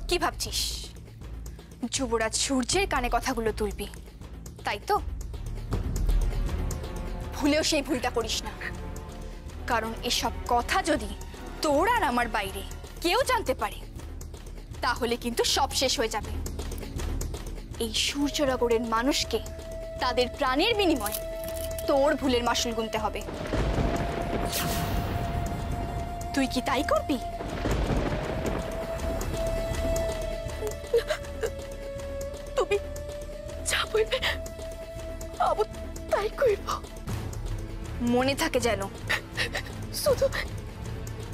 কি ভাবছিস যুবরাজ সূর্যের কানে কথাগুলো তুলবি, তাই তো? ভুলেও সেই ভুলটা করিস না, কারণ এসব কথা যদি তোর আর আমার বাইরে কেউ জানতে পারে তাহলে কিন্তু সব শেষ হয়ে যাবে। এই সূর্যনগরের মানুষকে তাদের প্রাণের বিনিময়ে তোর ভুলের মাসুল গুনতে হবে। তুই কি তাই করবি? তুমি যা বলবে আমি তাই করব। মনে থাকে যেন। শুধু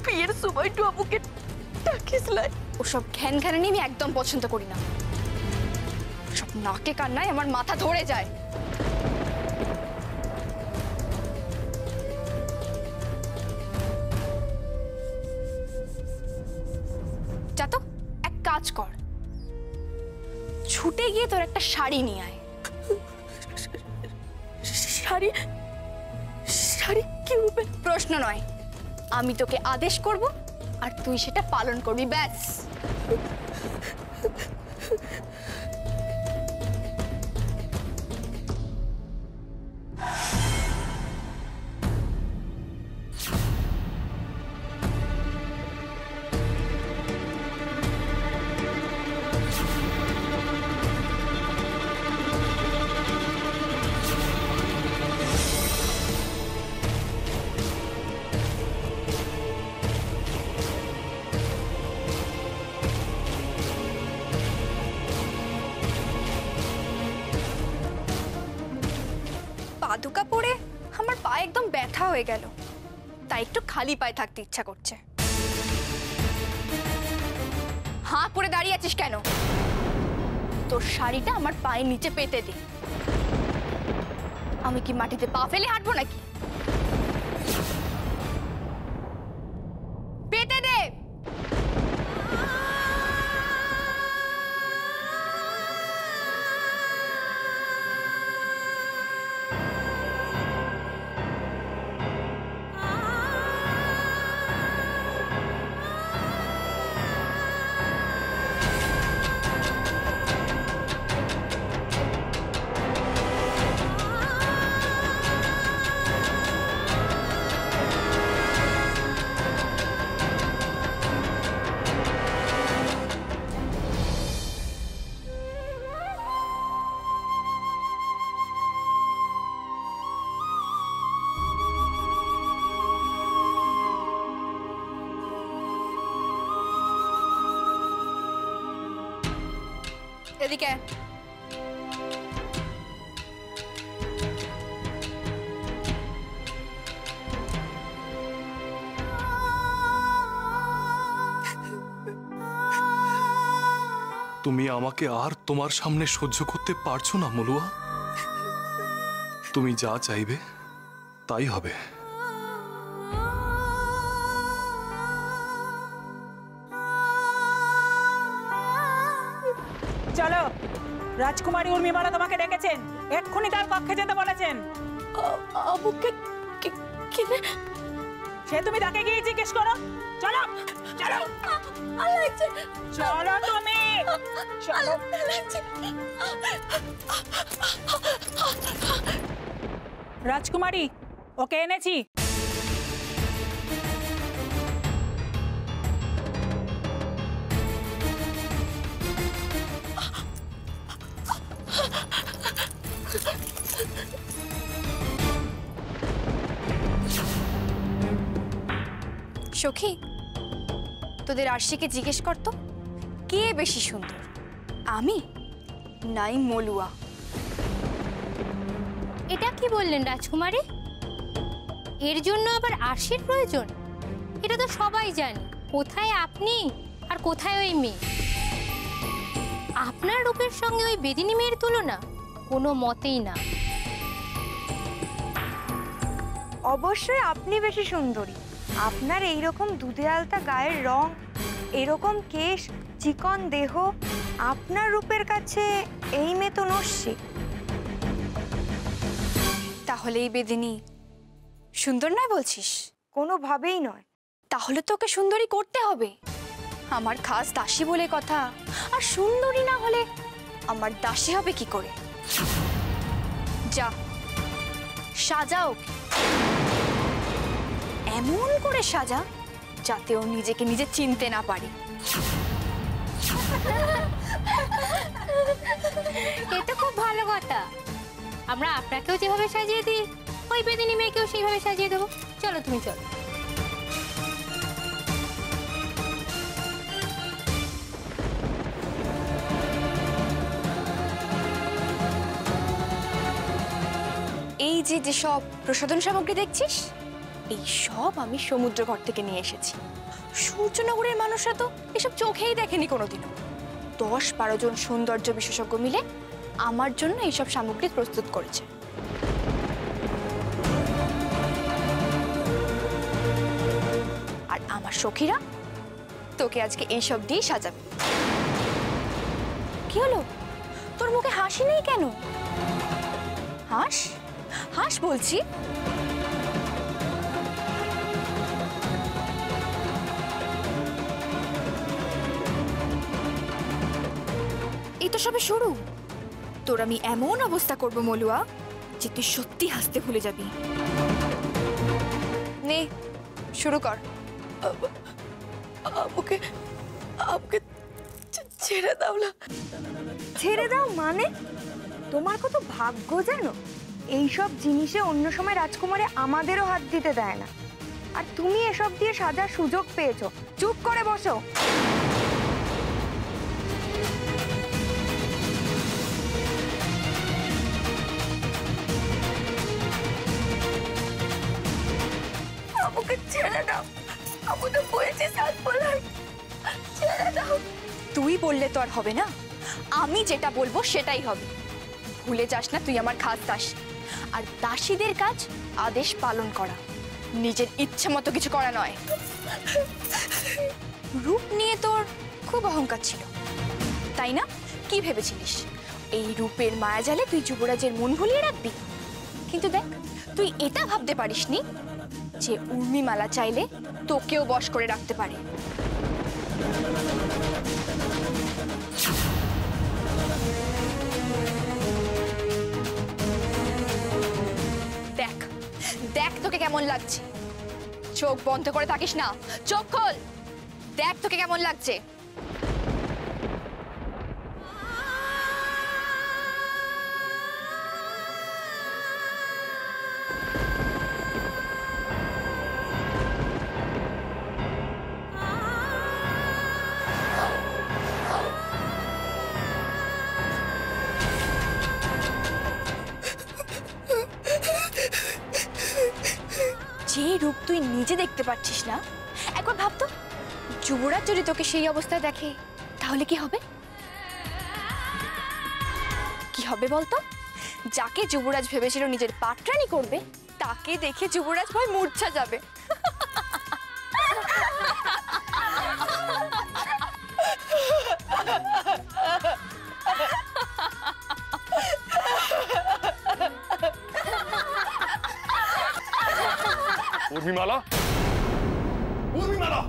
বিয়ের সময়টু আমাকে ডাকিস লাই। ওসব ঘ্যান ঘ্যানানি আমি একদম পছন্দ করি না। সব নাকে কান্নায় আমার মাথা ধরে যায়। যা তো, এক কাজ কর, ছুটে গিয়ে তোর একটা শাড়ি নিয়ে আয়। শাড়ি? শাড়ি কি হবে? প্রশ্ন নয়, আমি তোকে আদেশ করব আর তুই সেটা পালন করবি, ব্যাস। পাদুকা পরে আমার পা একদম ব্যথা হয়ে গেল, তাই একটু খালি পায়ে থাকতে ইচ্ছা করছে। হাঁ করে দাঁড়িয়ে আছিস কেন? তোর শাড়িটা আমার পায়ের নিচে পেতে দে। আমি কি মাটিতে পা ফেলে হাঁটবো নাকি? পেতে দে। এদিকে তুমি আমাকে আর তোমার সামনে সহ্য করতে পারছো না মলুয়া। তুমি যা চাইবে তাই হবে। চলো, রাজকুমারী উর্মিমালা তোমাকে ডেকেছেন, এক্ষুনি তার কক্ষে যেতে বলেছেন। আমাকে সে তুমি তাকে গিয়ে জিজ্ঞেস করো। চলো চলো চলো তুমি চলো। রাজকুমারী, ওকে এনেছি। সখী, তোদের আরশিকে জিজ্ঞেস করতো কে বেশি সুন্দর, আমি নাই মলুয়া? এটা কি বললেন রাজকুমারী? এর জন্য আবার আরশির প্রয়োজন? এটা তো সবাই জানে। কোথায় আপনি আর কোথায় ওই মেয়ে? আপনার রূপের সঙ্গে ওই বেদিনী মেয়ের তুলনা কোনো মতেই না। অবশ্যই আপনি বেশি সুন্দরী। আপনার এইরকম দুধে আলতা গায়ের রং, এরকম কেশ, চিকন দেহ, আপনার রূপের কাছে এই মেয়ে তো নস্যি। তাহলে এই বেদিনী সুন্দর নয় বলছিস? কোনোভাবেই নয়। তাহলে তোকে সুন্দরী করতে হবে। আমার খাস দাসী বলে কথা, আর সুন্দরী না হলে আমার দাসী হবে কি করে? যা সাজা ওকে, এমন করে সাজা যাতে ও নিজেকে নিজে চিনতে না পারে। এ তো খুব ভালো কথা। আমরা আপনাকেও যেভাবে সাজিয়ে দিই, ওই বেদিনী মেয়েকেও সেইভাবে সাজিয়ে দেবো। চলো তুমি চলো। এই যে যেসব প্রসাধন সামগ্রী দেখছিস, এই সব আমি সমুদ্র ঘর থেকে নিয়ে এসেছি। সূর্যনগরের মানুষরা তো এসব চোখেই দেখেনি কোনোদিনও। 10-12 জন সৌন্দর্য বিশেষজ্ঞ মিলে আমার জন্য এইসব সামগ্রী প্রস্তুত করেছে। আর আমার সখীরা তোকে আজকে এইসব দিয়ে সাজাবে। কি হলো, তোর মুখে হাসি নেই কেন? হাস হাস বলছি। এই তো সবে শুরু। তোর আমি এমন অবস্থা করব মলুয়া যে তুই সত্যি হাসতে ভুলে যাবি। নে শুরু কর। আবুকে আবুকে ছেড়ে দাও না। ছেড়ে দাও মানে? তোমার কত ভাগ্য জানো, এইসব জিনিসে অন্য সময় রাজকুমারী আমাদেরও হাত দিতে দেয় না, আর তুমি এসব দিয়ে সাজার সুযোগ পেয়েছো। চুপ করে বসো। আবুকে ছেড়ে দাও। আবু তো বলেছে সাত বলার, ছেড়ে দাও। তুই বললে তো আর হবে না, আমি যেটা বলবো সেটাই হবে। ভুলে যাস না তুই আমার খাস দাসী, আর দাসীদের কাজ আদেশ পালন করা, নিজের ইচ্ছে মতো কিছু করা নয়। রূপ নিয়ে তোর খুব অহংকার ছিল, তাই না? কি ভেবেছিলিস এই রূপের মায়াজালে তুই যুবরাজের মন ভুলিয়ে রাখবি? কিন্তু দেখ, তুই এটা ভাবতে পারিসনি যে উর্মিমালা চাইলে তোকেও বশ করে রাখতে পারে। দেখ দেখ তোকে কেমন লাগছে। চোখ বন্ধ করে থাকিস না, চোখ খোল, দেখ তোকে কেমন লাগছে। যে রূপ তুই নিজে দেখতে পাচ্ছিস না, একবার ভাব তো, যুবরাজ যদি তোকে সেই অবস্থায় দেখে তাহলে কি হবে? কি হবে বলতো? যাকে যুবরাজ ভেবেছিল নিজের পাটরানি করবে, তাকে দেখে যুবরাজ ভয় মূর্ছা যাবে। উর্মিমালা, উর্মিমালা,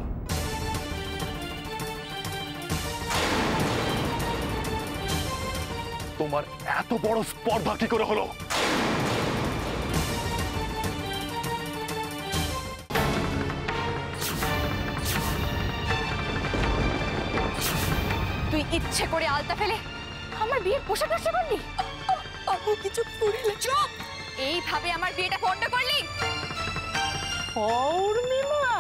তোমার এত বড় স্পর্ধা কি করে হলো? তুই ইচ্ছে করে আলতা ফেলে আমার বিয়ের পোশাক নষ্ট করলি। আবু কিছু করিলে। চুপ! এইভাবে আমার বিয়েটা পণ্ড করলি। উর্মিমা,